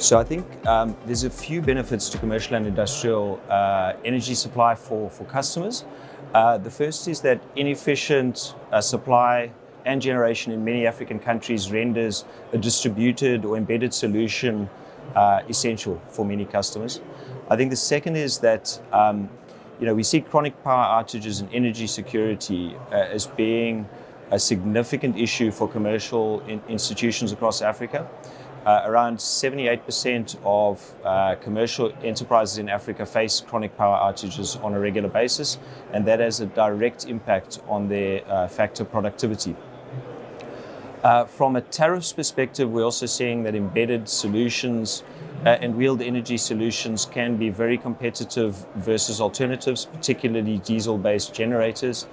So I think there's a few benefits to commercial and industrial energy supply for customers. The first is that inefficient supply and generation in many African countries renders a distributed or embedded solution essential for many customers. I think the second is that we see chronic power outages and energy security as being a significant issue for commercial institutions across Africa. Around 78% of commercial enterprises in Africa face chronic power outages on a regular basis, and that has a direct impact on their factor productivity. From a tariffs perspective, we're also seeing that embedded solutions and wheeled energy solutions can be very competitive versus alternatives, particularly diesel-based generators,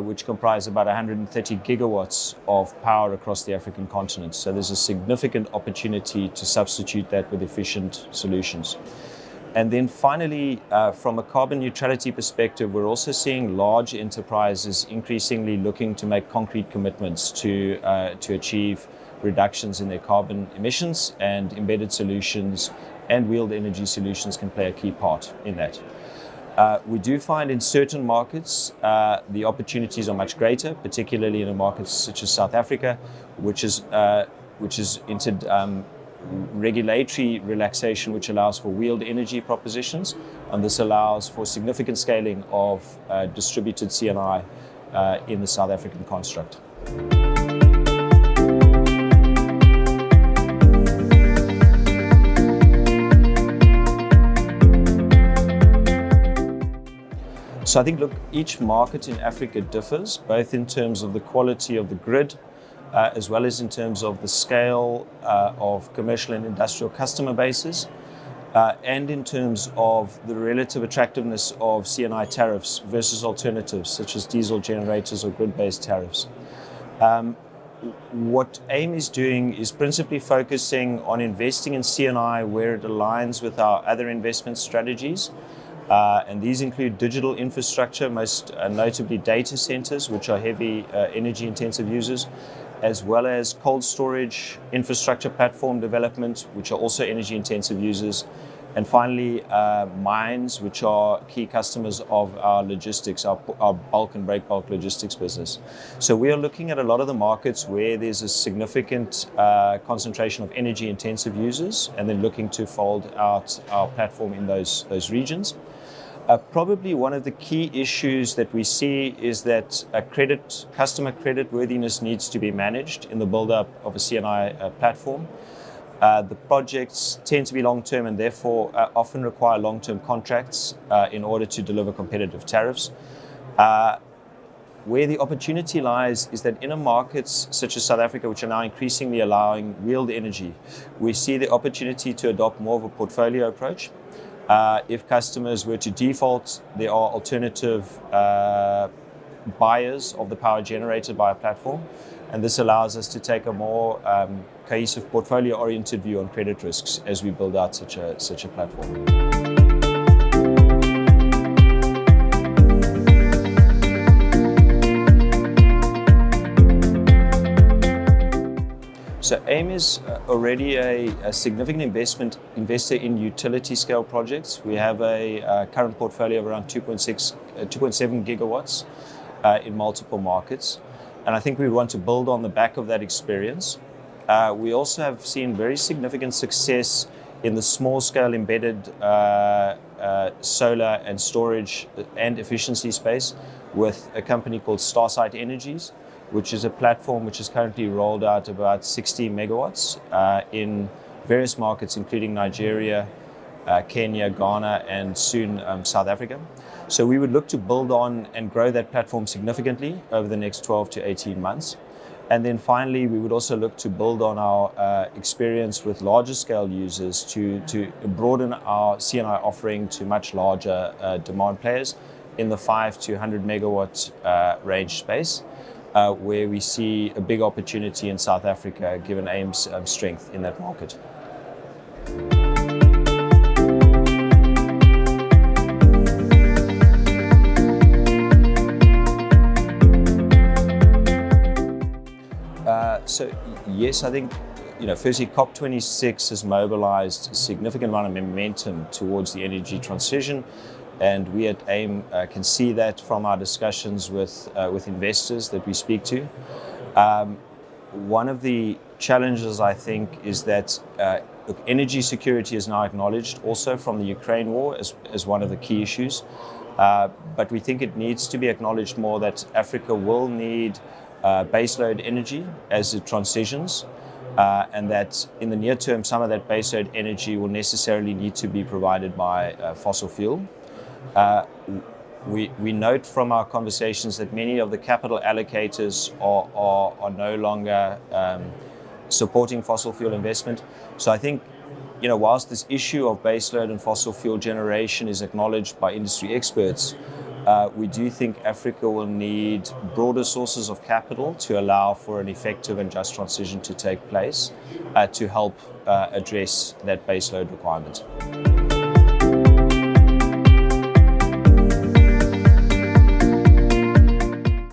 which comprise about 130 gigawatts of power across the African continent. So there's a significant opportunity to substitute that with efficient solutions. And then finally, from a carbon neutrality perspective, we're also seeing large enterprises increasingly looking to make concrete commitments to achieve reductions in their carbon emissions, and embedded solutions and wheeled energy solutions can play a key part in that. We do find in certain markets the opportunities are much greater, particularly in a market such as South Africa, which is entered regulatory relaxation, which allows for wheeled energy propositions, and this allows for significant scaling of distributed C&I in the South African construct. So I think, each market in Africa differs, both in terms of the quality of the grid, as well as in terms of the scale of commercial and industrial customer bases, and in terms of the relative attractiveness of C&I tariffs versus alternatives, such as diesel generators or grid-based tariffs. What AIM is doing is principally focusing on investing in C&I where it aligns with our other investment strategies. And these include digital infrastructure, most notably data centers, which are heavy energy intensive users, as well as cold storage, infrastructure platform development, which are also energy intensive users, and finally mines, which are key customers of our logistics, our bulk and break bulk logistics business. So we are looking at a lot of the markets where there's a significant concentration of energy intensive users, and then looking to fold out our platform in those regions. Probably one of the key issues that we see is that customer credit worthiness needs to be managed in the build-up of a C&I platform. The projects tend to be long-term and therefore often require long-term contracts in order to deliver competitive tariffs. Where the opportunity lies is that in markets such as South Africa, which are now increasingly allowing wheeled energy, we see the opportunity to adopt more of a portfolio approach. If customers were to default, there are alternative buyers of the power generated by a platform, and this allows us to take a more cohesive portfolio-oriented view on credit risks as we build out such a platform. So AIM is already a significant investor in utility scale projects. We have a current portfolio of around 2.7 gigawatts in multiple markets. And I think we want to build on the back of that experience. We also have seen very significant success in the small scale embedded solar and storage and efficiency space with a company called Starsight Energies, which is a platform which is currently rolled out about 60 megawatts in various markets, including Nigeria, Kenya, Ghana, and soon South Africa. So we would look to build on and grow that platform significantly over the next 12 to 18 months. And then finally, we would also look to build on our experience with larger scale users to broaden our C&I offering to much larger demand players in the 5 to 100 megawatt range space, where we see a big opportunity in South Africa, given AIM's strength in that market. So yes, I think firstly, COP26 has mobilized a significant amount of momentum towards the energy transition, and we at AIM can see that from our discussions with investors that we speak to. One of the challenges, I think, is that energy security is now acknowledged also from the Ukraine war as one of the key issues. But we think it needs to be acknowledged more that Africa will need baseload energy as it transitions, and that in the near term, some of that baseload energy will necessarily need to be provided by fossil fuel. We note from our conversations that many of the capital allocators are no longer supporting fossil fuel investment. So I think, whilst this issue of baseload and fossil fuel generation is acknowledged by industry experts, we do think Africa will need broader sources of capital to allow for an effective and just transition to take place to help address that baseload requirement.